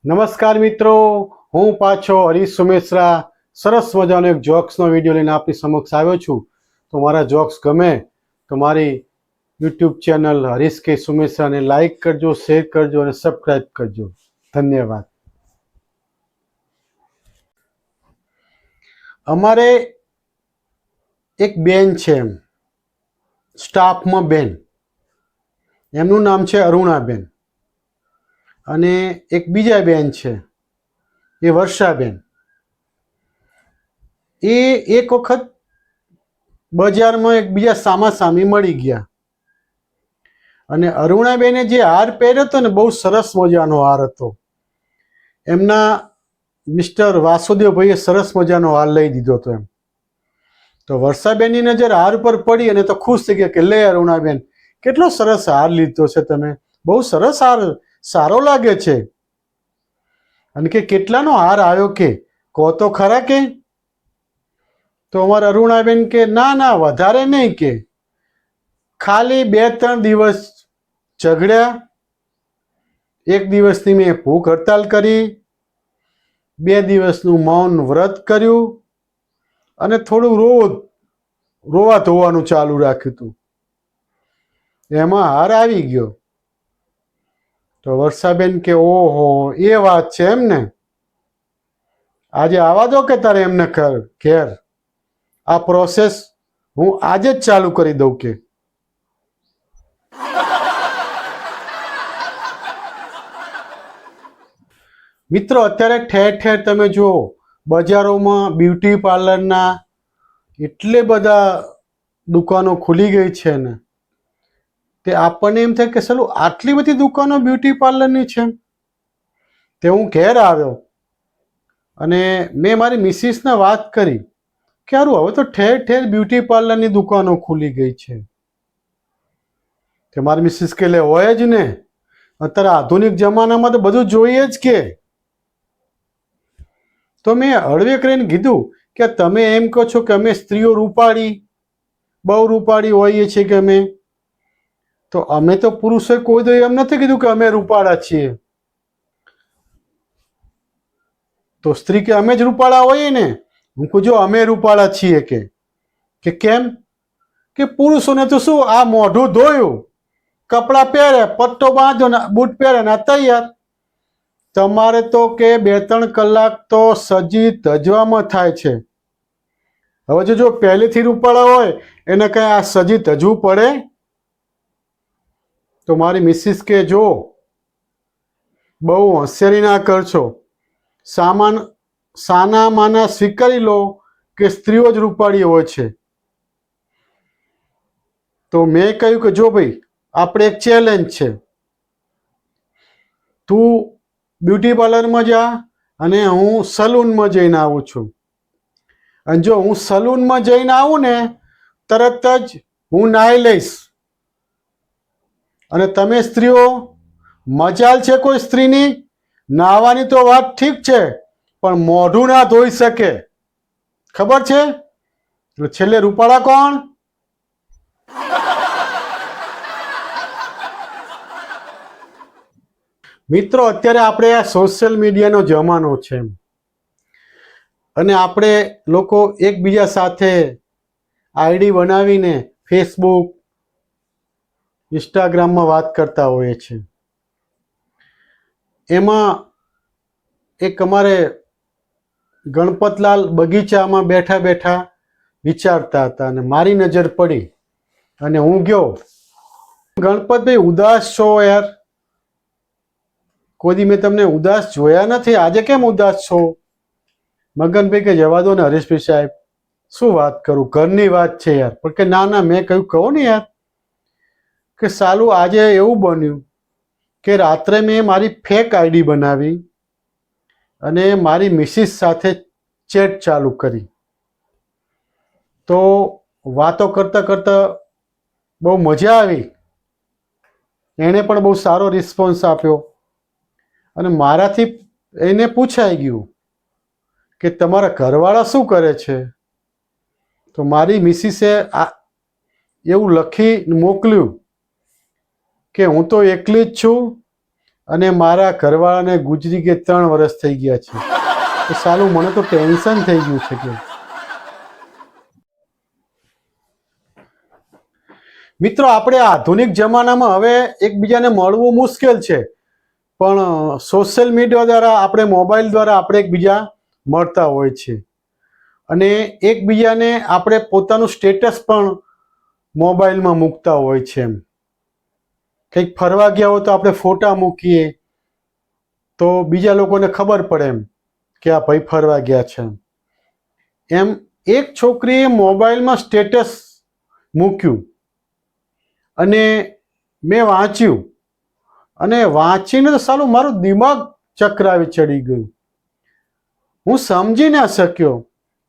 નમસ્કાર મિત્રો, હું પાછો હરીશ સુમેશ્રા સરસ મજાનો એક જોક્સનો વિડીયો લઈને આપની સમક્ષ આવ્યો છું. તો મારા જોક્સ ગમે તો મારી યુટ્યુબ ચેનલ હરીશ કે સુમેશ્રાને લાઈક કરજો, શેર કરજો અને સબસ્ક્રાઈબ કરજો. ધન્યવાદ. અમારે એક બેન છે, એમ સ્ટાફમાં બેન, એમનું નામ છે અરુણાબેન. અને એક બીજા બેન છે, એ વર્ષાબેન. એ એક વખત બજારમાં એકબીજા સામાસામી મળી ગયા. અને અરુણાબેને જે હાર પહેર્યો હતો ને, બહુ સરસ મજાનો હાર હતો. એમના મિસ્ટર વાસુદેવભાઈએ સરસ મજાનો હાર લઈ દીધો હતો. એમ તો વર્ષાબેનની નજર હાર પર પડી અને તો ખુશ થઈ ગયા કે લે અરુણાબેન, કેટલો સરસ હાર લીધો છે તમે, બહુ સરસ હાર, સારો લાગે છે. અને કે કેટલાનો હાર આવ્યો, કે કહો તો ખરા. કે તો અમારા અરુણાબેન કે ના ના, વધારે નહીં, કે ખાલી 2-3 દિવસ ઝઘડ્યા, એક દિવસની મેં ભૂખ હડતાલ કરી, 2 દિવસનું મૌન વ્રત કર્યું અને થોડું રોવા ધોવાનું ચાલુ રાખ્યું હતું. એમાં હાર આવી ગયો. તો વર્ષાબેન કે ઓહો, એ વાત છે એમ ને, આજે આવવા દો કે તારે એમને ઘેર, આ પ્રોસેસ હું આજે જ ચાલુ કરી દઉં. કે મિત્રો, અત્યારે ઠેર ઠેર તમે જુઓ, બજારોમાં બ્યુટી પાર્લરના એટલે બધા દુકાનો ખુલી ગઈ છે ને, તે આપણને એમ થાય કે ચાલો આટલી બધી દુકાનો બ્યુટી પાર્લરની છે. તે હું ઘેર આવ્યો અને મેં મારી મિસિસને વાત કરી કે સારું, હવે તો ઠેર ઠેર બ્યુટી પાર્લરની દુકાનો ખુલી ગઈ છે. કે મારી મિસિસ કે લે હોય જ ને, અત્યારે આધુનિક જમાનામાં તો બધું જોઈએ જ. કે તો મેં હળવે કરીને કીધું કે તમે એમ કહો છો કે અમે સ્ત્રીઓ રૂપાળી, બહુ રૂપાળી હોઈએ છીએ કે અમે, તો અમે તો પુરુષોએ કોઈ તો એમ નથી કીધું કે અમે રૂપાળા છીએ. તો સ્ત્રી કે અમે જ રૂપાળા હોઈએ ને. હું કહું જો અમે રૂપાળા છીએ. કે કેમ? કે પુરુષોને તો શું, આ મોઢું ધોયું, કપડાં પહેરે, પટ્ટો બાંધ્યો, બૂટ પહેરે ને તૈયાર. તમારે તો કે 2-3 કલાક તો સજી ધજવામાં થાય છે. હવે જો પહેલેથી રૂપાળા હોય એને કઈ આ સજી ધજવું પડે? તો મારી મિસિસ કે જો બહુ હોશિયારી ના કરશો, સાના માના સ્વીકારી લો કે સ્ત્રીઓ જ રૂપાળી હોય છે. તો મેં કહ્યું કે જો ભાઈ, આપણે એક ચેલેન્જ છે, તું બ્યુટી પાર્લરમાં જા અને હું સલૂનમાં જઈને આવું છું. અને જો હું સલૂનમાં જઈને આવું ને, તરત જ હું નાહી લઈશ. અને તમે સ્ત્રીઓ, મજાલ છે કોઈ સ્ત્રીની, નાહવાની તો વાત ઠીક છે, પણ મોઢું ના ધોઈ શકે, ખબર છે? એટલે છેલ્લે રૂપાળા કોણ? મિત્રો, અત્યારે આપણે આ સોશિયલ મીડિયાનો જમાનો છે અને આપણે લોકો એકબીજા સાથે આઈડી બનાવીને ફેસબુક, ઇન્સ્ટાગ્રામમાં વાત કરતા હોઈએ છીએ. એમાં એક અમારે ગણપતલાલ બગીચામાં બેઠા બેઠા વિચારતા હતા અને મારી નજર પડી અને હું ગયો. ગણપતભાઈ, ઉદાસ છો યાર? કોઈ દી મેં તમને ઉદાસ જોયા નથી, આજે કેમ ઉદાસ છો? મગનભાઈ કે જવા દો ને હરીશભાઈ સાહેબ, શું વાત કરું, ઘરની વાત છે યાર. પણ કે ના ના, મેં કહ્યું કહો ને યાર. કે સાલું આજે એવું બન્યું કે રાત્રે મેં મારી ફેક આઈડી બનાવી અને મારી મિસિસ સાથે ચેટ ચાલુ કરી. તો વાતો કરતાં કરતાં બહુ મજા આવી. એણે પણ બહુ સારો રિસ્પોન્સ આપ્યો અને મારાથી એને પૂછાઈ ગયું કે તમારા ઘરવાળા શું કરે છે? તો મારી મિસિસે એવું લખી મોકલ્યું કે હું તો એકલી જ છું અને મારા ઘરવાળાને ગુજરી કે 3 વર્ષ થઈ ગયા છે. તો સાલું મને તો ટેન્શન થઈ ગયું છે કે મિત્રો આપણે આધુનિક જમાનામાં હવે એકબીજાને મળવું મુશ્કેલ છે, પણ સોશિયલ મીડિયા દ્વારા આપણે મોબાઈલ દ્વારા આપણે એકબીજા મળતા હોય છે અને એકબીજાને આપણે પોતાનું સ્ટેટસ પણ મોબાઈલમાં મૂકતા હોય છે. એમ કંઈક ફરવા ગયા હોય તો આપણે ફોટા મૂકીએ તો બીજા લોકોને ખબર પડે એમ કે આ ભાઈ ફરવા ગયા છે. એમ એક છોકરીએ મોબાઈલમાં સ્ટેટસ મૂક્યું અને મેં વાંચ્યું અને વાંચીને તો સાલું મારું દિમાગ ચકરાવી ચડી ગયું. હું સમજી ના શક્યો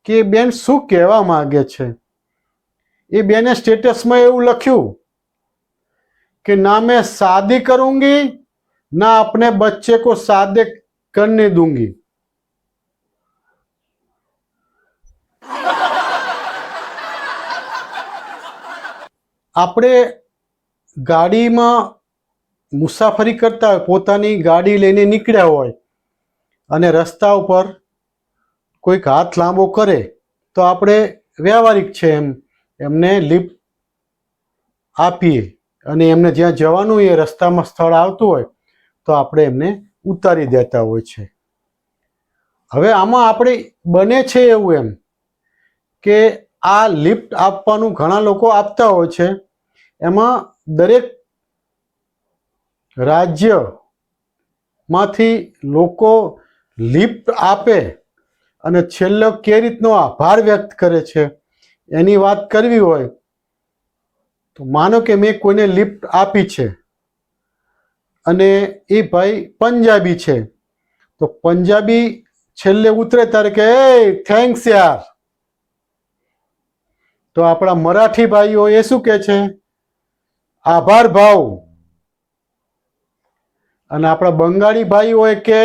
કે એ બેન શું કહેવા માંગે છે. એ બેને સ્ટેટસમાં એવું લખ્યું कि ना मैं शादी करूंगी ना अपने बच्चे को शादी करने दूंगी. આપણે ગાડીમાં મુસાફરી કરતા હોય, પોતાની ગાડી લઈને નીકળ્યા હોય અને રસ્તા ઉપર કોઈક હાથ લાંબો કરે તો આપણે વ્યવહારિક છે એમ એમને લિફ્ટ આપીએ અને એમને જ્યાં જવાનું એ રસ્તામાં સ્થળ આવતું હોય તો આપણે એમને ઉતારી દેતા હોય છે. હવે આમાં આપણે બને છે એવું એમ કે આ લિફ્ટ આપવાનું ઘણા લોકો આપતા હોય છે. એમાં દરેક રાજ્યમાંથી લોકો લિફ્ટ આપે અને છેલ્લો કે રીતનો આભાર વ્યક્ત કરે છે એની વાત કરવી હોય તો માનો કે મેં કોઈને લિફ્ટ આપી છે અને એ ભાઈ પંજાબી છે, તો પંજાબી છેલ્લે ઉતરે ત્યારે કે એ થેન્ક્સ યાર. તો આપણા મરાઠી ભાઈઓ એ શું કહે છે? આભાર ભાવ. અને આપણા બંગાળી ભાઈઓ એ કે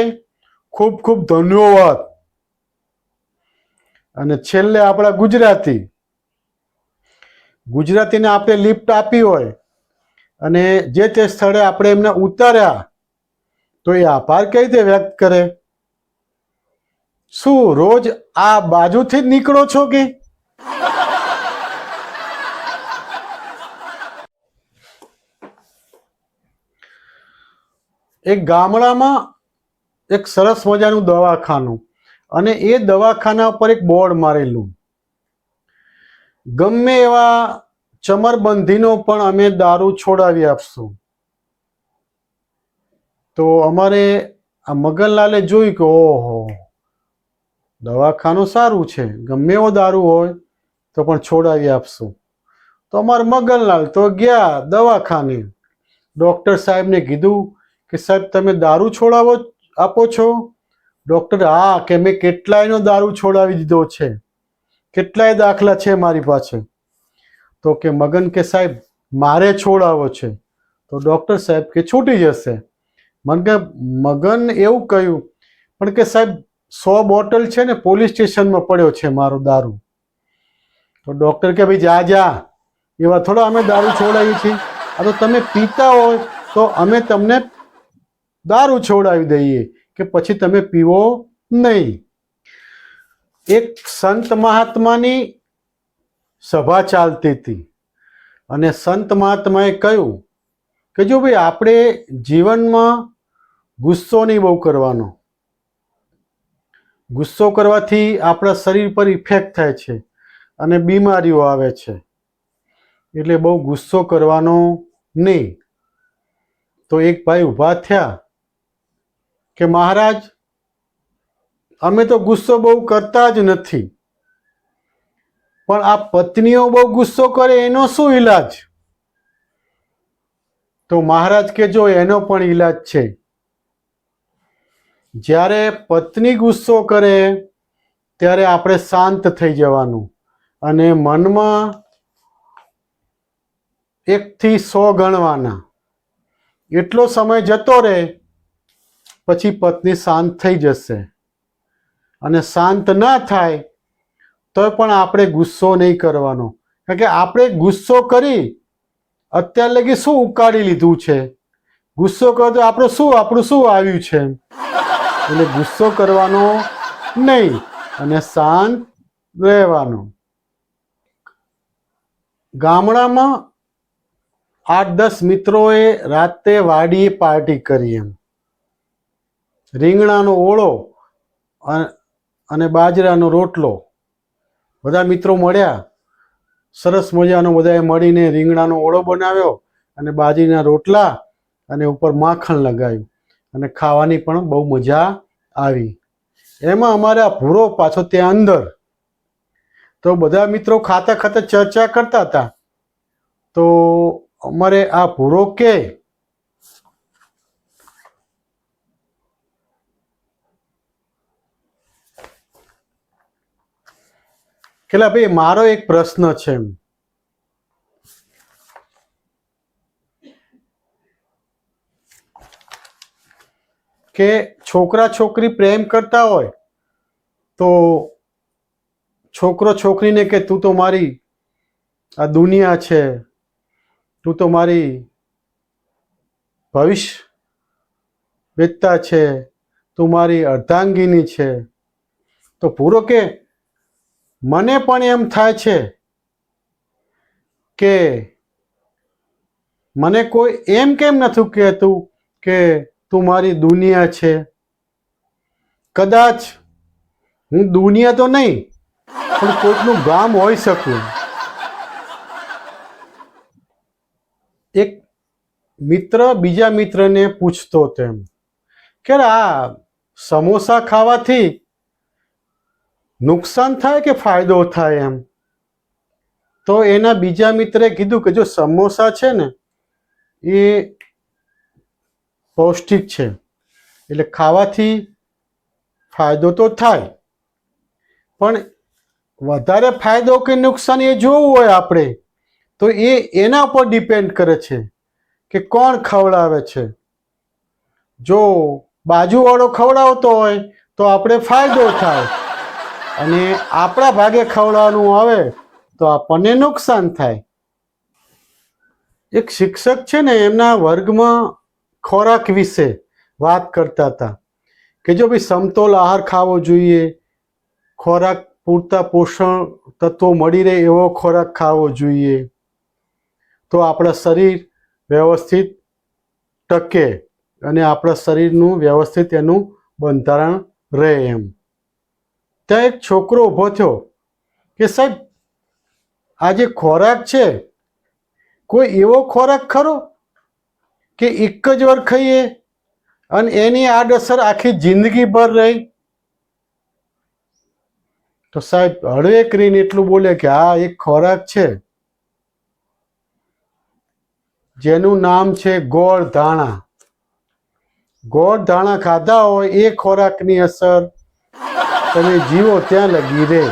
ખૂબ ખૂબ ધન્યવાદ. અને છેલ્લે આપણા ગુજરાતીને આપણે લિફ્ટ આપી હોય અને જે તે સ્થળે આપણે એમને ઉતાર્યા તો એ આભાર કઈ રીતે વ્યક્ત કરે? શું રોજ આ બાજુથી જ નીકળો છો કે? એક ગામડામાં એક સરસ મજાનું દવાખાનું અને એ દવાખાના ઉપર એક બોર્ડ મારેલું, ગમે એવા ચમરબંધીનો પણ અમે દારૂ છોડાવી આપશું. તો અમારે આ મગનલાલે જોયું કે ઓહો, દવાખાનું સારું છે, ગમે એવો દારૂ હોય તો પણ છોડાવી આપશું. તો અમારે મગનલાલ તો ગયા દવાખાને, ડૉક્ટર સાહેબને કીધું કે સાહેબ તમે દારૂ આપો છો? ડૉક્ટર હા, કે મેં કેટલાયનો દારૂ છોડાવી દીધો છે, કેટલાય દાખલા છે મારી પાસે. તો કે મગન કે સાહેબ મારે છોડાવો છે. તો ડૉક્ટર સાહેબ કે છૂટી જશે. મગન એવું કહ્યું પણ કે સાહેબ 100 બોટલ છે ને પોલીસ સ્ટેશનમાં પડ્યો છે મારો દારૂ. તો ડૉક્ટર કે ભાઈ જા જા, એવા થોડા અમે દારૂ છોડાવીએ છીએ. આ તો તમે પીતા હોય તો અમે તમને દારૂ છોડાવી દઈએ કે પછી તમે પીવો નહીં. એક સંત મહાત્માની સભા ચાલતી હતી અને સંત મહાત્માએ કહ્યું કે જો ભાઈ આપણે જીવનમાં ગુસ્સો નહીં બહુ કરવાનો. ગુસ્સો કરવાથી આપણા શરીર પર ઇફેક્ટ થાય છે અને બીમારીઓ આવે છે, એટલે બહુ ગુસ્સો કરવાનો નહીં. તો એક ભાઈ ઊભા થયા કે મહારાજ અમે તો ગુસ્સો બહુ કરતા જ નથી, પણ આ પત્નીઓ બહુ ગુસ્સો કરે એનો શું ઈલાજ? તો મહારાજ કે જો એનો પણ ઈલાજ છે. જ્યારે પત્ની ગુસ્સો કરે ત્યારે આપણે શાંત થઈ જવાનું અને મનમાં 1 થી 100 ગણવાના. એટલો સમય જતો રહે પછી પત્ની શાંત થઈ જશે. અને શાંત ના થાય તો પણ આપણે ગુસ્સો નહીં કરવાનો, કારણ કે આપણે ગુસ્સો કરી અત્યાર લગી શું ઉકાળી લીધું છે? ગુસ્સો કરો તો આપણું શું આવ્યું છે એટલે ગુસ્સો કરવાનો નહીં અને શાંત રહેવાનું. ગામડામાં 8-10 મિત્રોએ રાતે વાડીએ પાર્ટી કરી. એમ રીંગણાનો ઓળો અને બાજરાનો રોટલો, બધા મિત્રો મળ્યા, સરસ મજાનો બધાએ મળીને રીંગણાનો ઓળો બનાવ્યો અને બાજરીના રોટલા અને ઉપર માખણ લગાવ્યું અને ખાવાની પણ બહુ મજા આવી. એમાં અમારા ભૂરો પાછો ત્યાં અંદર. તો બધા મિત્રો ખાતા ખાતા ચર્ચા કરતા હતા. તો અમારે આ ભૂરો કે ભાઈ મારો એક પ્રશ્ન છે કે છોકરા છોકરી પ્રેમ કરતા હોય તો છોકરો છોકરીને કે તું તો મારી આ દુનિયા છે, તું તો મારી ભવિષ્ય વેદતા છે, તું મારી અર્ધાંગીની છે. તો પૂરો કે મને પણ એમ થાય છે કે મને કોઈ એમ કેમ નથી કહેતું કે તું મારી દુનિયા છે. કદાચ હું દુનિયા તો નહીં પણ કોઈકનું ગામ હોઈ શકું. એક મિત્ર બીજા મિત્રને પૂછતો તેમ કે આ સમોસા ખાવાથી નુકસાન થાય કે ફાયદો થાય એમ. તો એના બીજા મિત્રે કીધું કે જો સમોસા છે ને એ પૌષ્ટિક છે એટલે ખાવાથી ફાયદો તો થાય, પણ વધારે ફાયદો કે નુકસાન એ જોવું હોય આપણે તો એના પર ડિપેન્ડ કરે છે કે કોણ ખવડાવે છે. જો બાજુવાળો ખવડાવતો હોય તો આપણે ફાયદો થાય અને આપણા ભાગે ખવડાવવાનું આવે તો આપણને નુકસાન થાય. એક શિક્ષક છે ને એમના વર્ગમાં ખોરાક વિશે વાત કરતા હતા કે જો ભાઈ સમતોલ આહાર ખાવો જોઈએ, ખોરાક પૂરતા પોષણ તત્વો મળી રહે એવો ખોરાક ખાવો જોઈએ તો આપણા શરીર વ્યવસ્થિત ટકે અને આપણા શરીરનું વ્યવસ્થિત એનું બંધારણ રહે એમ. ત્યાં એક છોકરો ઊભો થયો કે સાહેબ આ જે ખોરાક છે કોઈ એવો ખોરાક ખરો કે એક જ વાર ખાઈએ અને એની આડઅસર આખી જિંદગીભર રહી? તો સાહેબ હળવે કરીને એટલું બોલે કે હા એક ખોરાક છે જેનું નામ છે ગોળ ધાણા. ગોળ ધાણા ખાધા હોય એ ખોરાકની અસર તમે જીવો ત્યાં લગી રહે.